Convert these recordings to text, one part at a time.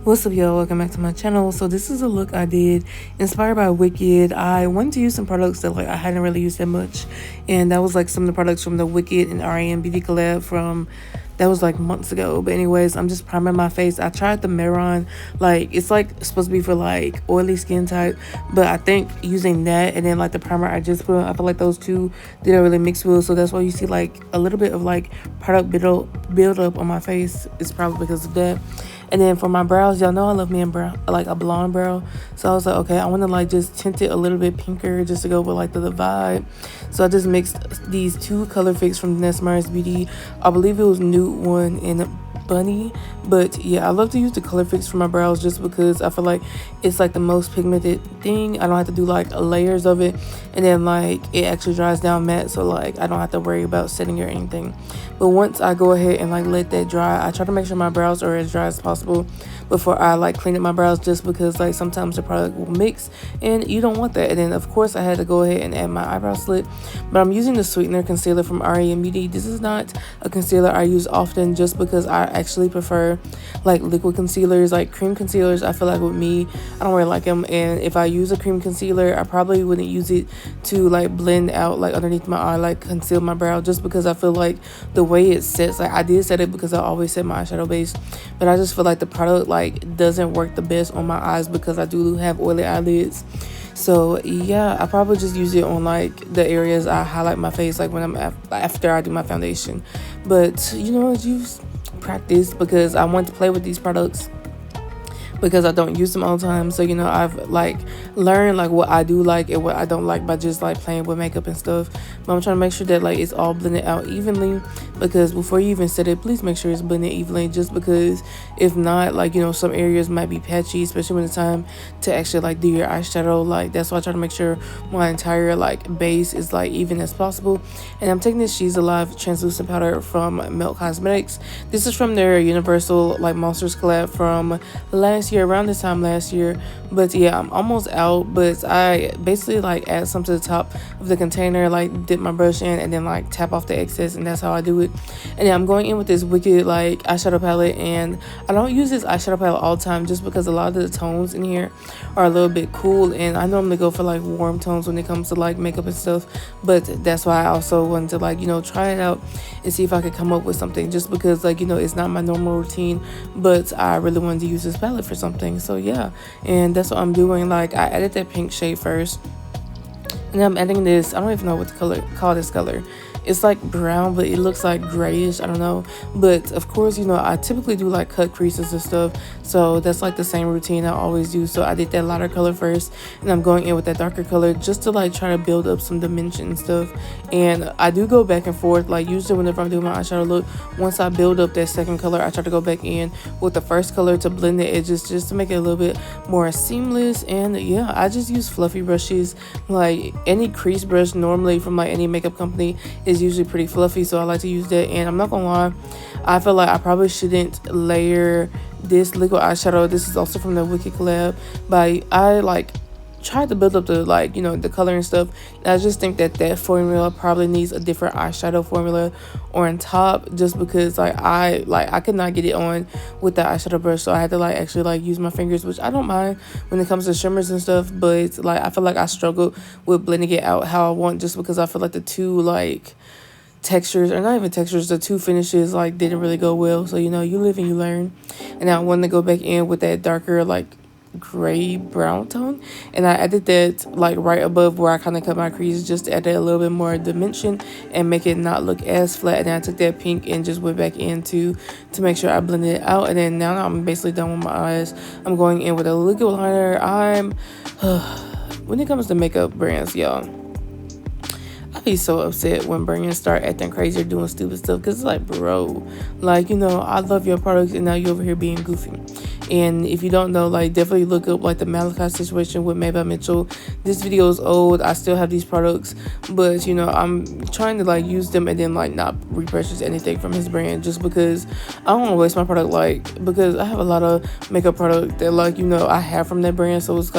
What's up, y'all? Welcome back to my channel. So this is a look I did inspired by Wicked. I wanted to use some products that I hadn't really used that much, and that was some of the products from the Wicked and R.E.M beauty collab from that was months ago. But anyways, I'm just priming my face. I tried the Maron, it's supposed to be for oily skin type, but I think using that and then the primer I just put on, I feel like those two didn't really mix well, so that's why you see a little bit of product build up on my face. It's probably because of that. And then for my brows, y'all know I love me a brown, a blonde brow. So I was like, okay, I want to just tint it a little bit pinker just to go with the vibe. So I just mixed these two color fix from Nest Myers Beauty. I believe it was Nude One and Bunny. But yeah, I love to use the color fix for my brows just because I feel like it's the most pigmented thing. I don't have to do layers of it, and then it actually dries down matte, so I don't have to worry about setting or anything. But once I go ahead and let that dry, I try to make sure my brows are as dry as possible before I clean up my brows, just because sometimes the product will mix and you don't want that. And then of course I had to go ahead and add my eyebrow slit, but I'm using the Sweetener concealer from R.E.M Beauty. This is not a concealer I use often just because I actually prefer liquid concealers. Cream concealers, I feel with me, I don't really like them, and if I use a cream concealer I probably wouldn't use it to blend out underneath my eye, conceal my brow, just because I feel the way it sets, I did set it because I always set my eyeshadow base, but I just feel the product doesn't work the best on my eyes because I do have oily eyelids. So yeah, I probably just use it on the areas I highlight my face, when I'm after I do my foundation. But use practice, because I want to play with these products because I don't use them all the time. So I've learned what I do and what I don't like by just playing with makeup and stuff. But I'm trying to make sure that it's all blended out evenly, because before you even set it, please make sure it's blended evenly, just because if not, some areas might be patchy, especially when it's time to actually do your eyeshadow. That's why I try to make sure my entire base is even as possible. And I'm taking this She's Alive translucent powder from Milk Cosmetics. This is from their Universal Monsters collab from last year, around this time last year. But yeah, I'm almost out, but I basically add some to the top of the container, dip my brush in and then tap off the excess, and that's how I do it. And then I'm going in with this Wicked eyeshadow palette, and I don't use this eyeshadow palette all the time just because a lot of the tones in here are a little bit cool, and I normally go for warm tones when it comes to makeup and stuff. But that's why I also wanted to try it out and see if I could come up with something, just because it's not my normal routine, but I really wanted to use this palette for something. So yeah, and that's what I'm doing. I added that pink shade first, and I'm adding this, I don't even know what to call this color. It's brown, but it looks grayish, I don't know. But of course, I typically do cut creases and stuff, so that's the same routine I always do. So I did that lighter color first, and I'm going in with that darker color just to try to build up some dimension and stuff. And I do go back and forth, usually whenever I'm doing my eyeshadow look, once I build up that second color, I try to go back in with the first color to blend the edges, just to make it a little bit more seamless. And yeah, I just use fluffy brushes. Any crease brush normally from any makeup company is usually pretty fluffy, so I like to use that. And I'm not gonna lie, I feel I probably shouldn't layer this liquid eyeshadow. This is also from the Wicked collab, but I tried to build up the the color and stuff, and I just think that formula probably needs a different eyeshadow formula on top, just because I could not get it on with the eyeshadow brush, so I had to actually use my fingers, which I don't mind when it comes to shimmers and stuff. But I feel I struggle with blending it out how I want, just because I feel the two textures, or not even textures, the two finishes didn't really go well. So you live and you learn. And I wanted to go back in with that darker gray brown tone, and I added that right above where I kind of cut my crease, just to add a little bit more dimension and make it not look as flat. And then I took that pink and just went back into to make sure I blended it out. And then now I'm basically done with my eyes. I'm going in with a liquid liner. When it comes to makeup brands, y'all, I be so upset when brands start acting crazy or doing stupid stuff, because it's bro, I love your products and now you're over here being goofy. And if you don't know, definitely look up the Malachi situation with Maybach Mitchell. This video is old. I still have these products, but I'm trying to use them and then not repurchase anything from his brand, just because I don't want to waste my product, because I have a lot of makeup product that I have from that brand. So it's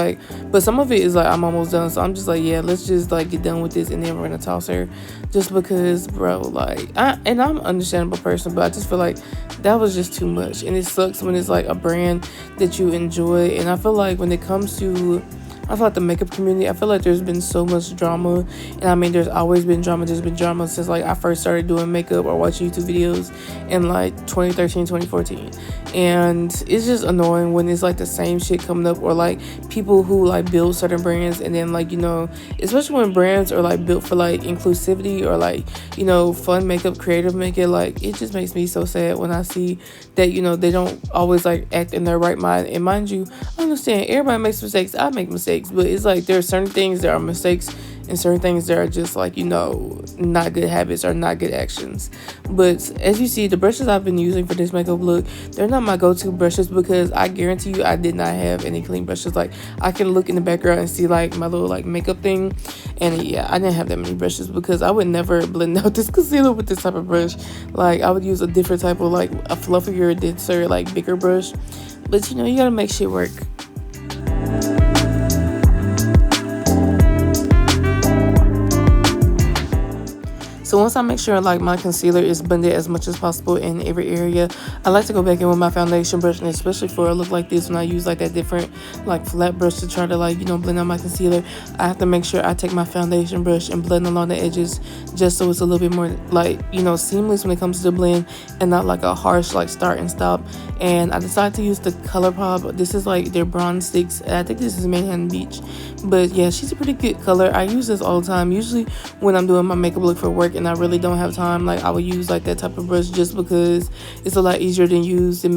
but some of it is I'm almost done, so I'm just yeah, let's just get done with this, and then we're gonna tosser, just because, bro, like, I'm an understandable person, but I just feel like that was just too much. And it sucks when it's like a brand that you enjoy. And I feel like when it comes to, I feel like the makeup community, I feel like there's been so much drama. And I mean, there's always been drama. There's been drama since like I first started doing makeup or watching YouTube videos in like 2013, 2014. And it's just annoying when it's like the same shit coming up, or like people who like build certain brands, and then like, especially when brands are like built for like inclusivity or like, fun makeup, creative makeup, like it just makes me so sad when I see that, they don't always like act in their right mind. And mind you, I understand everybody makes mistakes. I make mistakes. But it's like there are certain things that are mistakes and certain things that are just like, not good habits or not good actions. But as you see, the brushes I've been using for this makeup look, they're not my go-to brushes, because I guarantee you I did not have any clean brushes. Like I can look in the background and see like my little like makeup thing, and yeah, I didn't have that many brushes because I would never blend out this concealer with this type of brush. Like I would use a different type of like a fluffier, denser, like bigger brush. But you gotta make shit work. So once I make sure like my concealer is blended as much as possible in every area, I like to go back in with my foundation brush, and especially for a look like this, when I use like that different like flat brush to try to like, blend out my concealer, I have to make sure I take my foundation brush and blend along the edges, just so it's a little bit more like, seamless when it comes to the blend, and not like a harsh like start and stop. And I decided to use the ColourPop. This is like their bronze sticks. I think this is Manhattan Beach. But yeah, she's a pretty good color. I use this all the time, usually when I'm doing my makeup look for work and I really don't have time. Like I would use like that type of brush, just because it's a lot easier than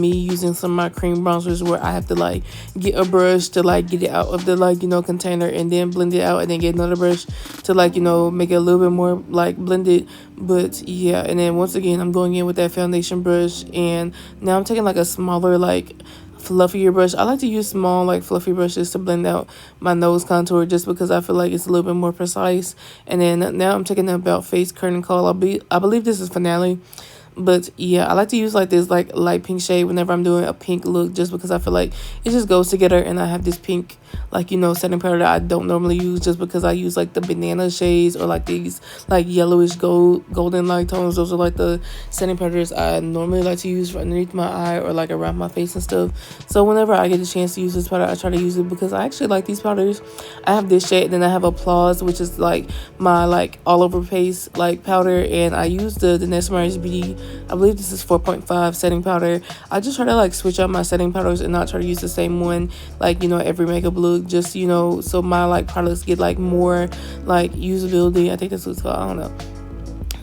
me using some of my cream bronzers, where I have to like get a brush to like get it out of the like, container, and then blend it out, and then get another brush to like, make it a little bit more like blended. But yeah, and then once again I'm going in with that foundation brush, and now I'm taking like a smaller like fluffier brush. I like to use small like fluffy brushes to blend out my nose contour, just because I feel like it's a little bit more precise. And then now I'm taking the About Face Curtain Call. I believe this is Finale. But yeah, I like to use like this like light pink shade whenever I'm doing a pink look, just because I feel like it just goes together. And I have this pink like, setting powder that I don't normally use, just because I use like the banana shades, or like these like yellowish golden light tones. Those are like the setting powders I normally like to use for underneath my eye or like around my face and stuff. So whenever I get a chance to use this powder, I try to use it, because I actually like these powders. I have this shade, and then I have Applause, which is like my like all over face like powder, and I use the Nesmerize Beauty, I believe this is 4.5 setting powder. I just try to like switch up my setting powders and not try to use the same one like, every makeup look, just, so my like products get like more like usability. I think that's what it's called. I don't know.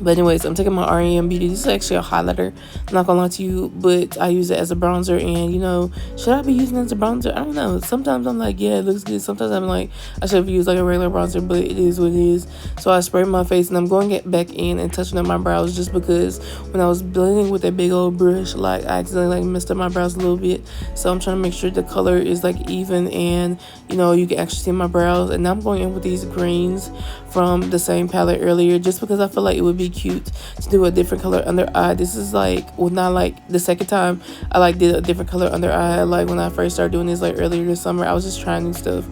But anyways, I'm taking my R.E.M. Beauty. This is actually a highlighter, I'm not gonna lie to you, but I use it as a bronzer. And should I be using it as a bronzer? I don't know. Sometimes I'm like, yeah, it looks good. Sometimes I'm like, I should have used like a regular bronzer, but it is what it is. So I spray my face, and I'm going to get back in and touching up my brows, just because when I was blending with that big old brush, like I accidentally like messed up my brows a little bit. So I'm trying to make sure the color is like even, and you can actually see my brows. And now I'm going in with these greens from the same palette earlier, just because I feel like it would be cute to do a different color under eye. This is like, well, not like the second time I like did a different color under eye. Like when I first started doing this like earlier this summer, I was just trying new stuff,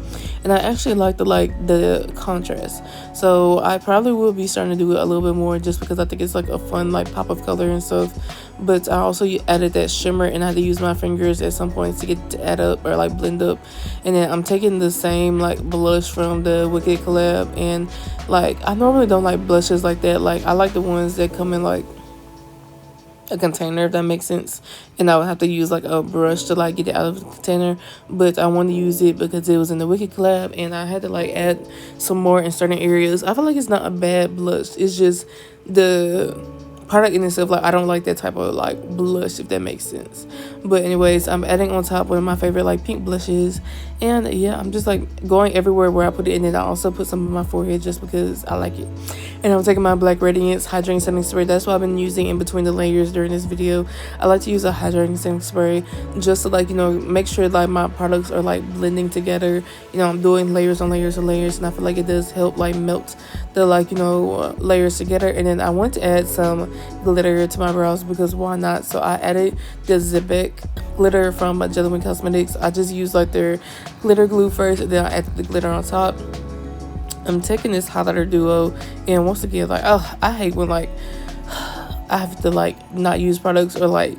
and I actually like the contrast. So I probably will be starting to do it a little bit more, just because I think it's like a fun like pop of color and stuff. But I also added that shimmer, and I had to use my fingers at some points to get to add up or like blend up. And then I'm taking the same like blush from the Wicked collab, and like I normally don't like blushes like that. Like I like the ones that come in like a container, if that makes sense, and I would have to use like a brush to like get it out of the container. But I wanted to use it because it was in the Wicked collab, and I had to like add some more in certain areas. I feel like it's not a bad blush, it's just the product in itself, like I don't like that type of like blush, if that makes sense. But anyways, I'm adding on top one of my favorite like pink blushes, and yeah, I'm just like going everywhere where I put it. And then I also put some on my forehead, just because I like it. And I'm taking my Black Radiance hydrating setting spray. That's what I've been using in between the layers during this video. I like to use a hydrating setting spray just to like, make sure like my products are like blending together. I'm doing layers on layers and layers, and I feel like it does help like melt the like, layers together. And then I want to add some glitter to my brows, because why not? So I added the Zipec glitter from Jelly Cosmetics. I just used like their glitter glue first, and then I added the glitter on top. I'm taking this highlighter duo, and once again, like, oh, I hate when like I have to like not use products, or like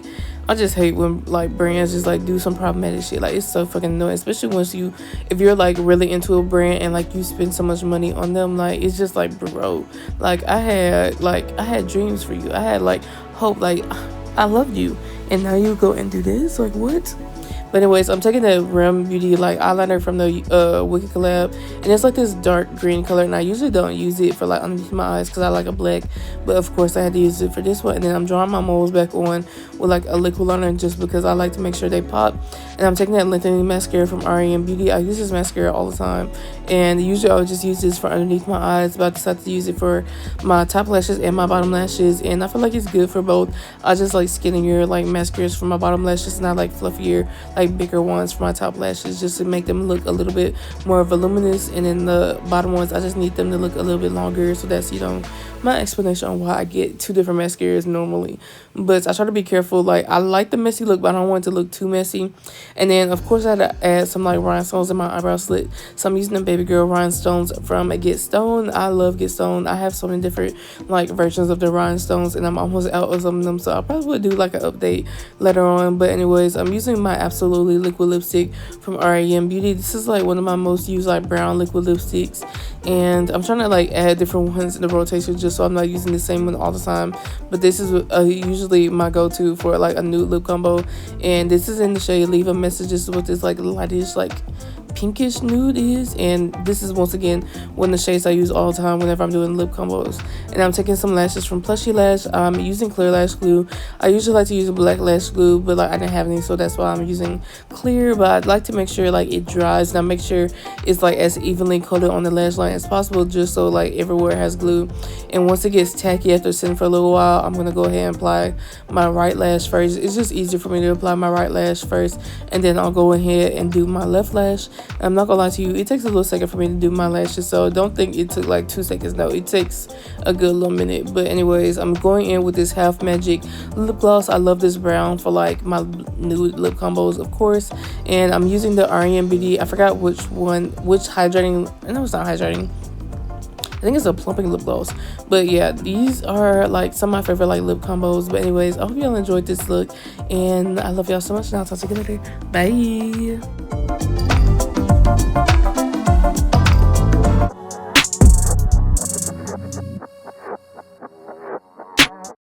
I just hate when like brands just like do some problematic shit. Like, it's so fucking annoying, especially once you, if you're like really into a brand and like you spend so much money on them. Like, it's just like, bro, like I had dreams for you. I had like hope. Like, I loved you, and now you go and do this. Like, what? But anyways, I'm taking the R.E.M Beauty like eyeliner from the Wicked collab, and it's like this dark green color, and I usually don't use it for like underneath my eyes because I like a black, but of course I had to use it for this one. And then I'm drawing my moles back on with like a liquid liner just because I like to make sure they pop. And I'm taking that lengthening mascara from R.E.M Beauty. I use this mascara all the time, and usually I would just use this for underneath my eyes, but I decided to use it for my top lashes and my bottom lashes, and I feel like it's good for both. I just like skinnier like mascaras for my bottom lashes, and I like fluffier like bigger ones for my top lashes, just to make them look a little bit more voluminous. And then the bottom ones, I just need them to look a little bit longer. So that's, you know, my explanation on why I get two different mascaras normally. But I try to be careful. Like, I like the messy look, but I don't want it to look too messy. And then of course I had to add some like rhinestones in my eyebrow slit, so I'm using the baby girl rhinestones from Get Stone. I love Get Stone. I have so many different like versions of the rhinestones, and I'm almost out of some of them, so I probably would do like an update later on. But anyways, I'm using my Absolutely liquid lipstick from R.E.M Beauty. This is like one of my most used like brown liquid lipsticks, and I'm trying to like add different ones in the rotation just so I'm not using the same one all the time. But this is usually my go-to for like a nude lip combo, and this is in the shade Leave a Message. This is what this like lightish like pinkish nude is, and this is once again one of the shades I use all the time whenever I'm doing lip combos. And I'm taking some lashes from Plushy Lash. I'm using clear lash glue. I usually like to use a black lash glue, but like I didn't have any, so that's why I'm using clear. But I'd like to make sure like it dries, and I make sure it's like as evenly coated on the lash line as possible, just so like everywhere has glue. And once it gets tacky after sitting for a little while, I'm gonna go ahead and apply my right lash first. It's just easier for me to apply my right lash first, and then I'll go ahead and do my left lash. I'm not gonna lie to you, it takes a little second for me to do my lashes, so don't think it took like 2 seconds. No, it takes a good little minute. But anyways, I'm going in with this Half Magic lip gloss. I love this brown for like my nude lip combos, of course. And I'm using the R.E.M Beauty, I forgot which hydrating, no, it's not hydrating, I think it's a plumping lip gloss. But yeah, these are like some of my favorite like lip combos. But anyways, I hope y'all enjoyed this look, and I love y'all so much, and I'll talk to you later. Bye.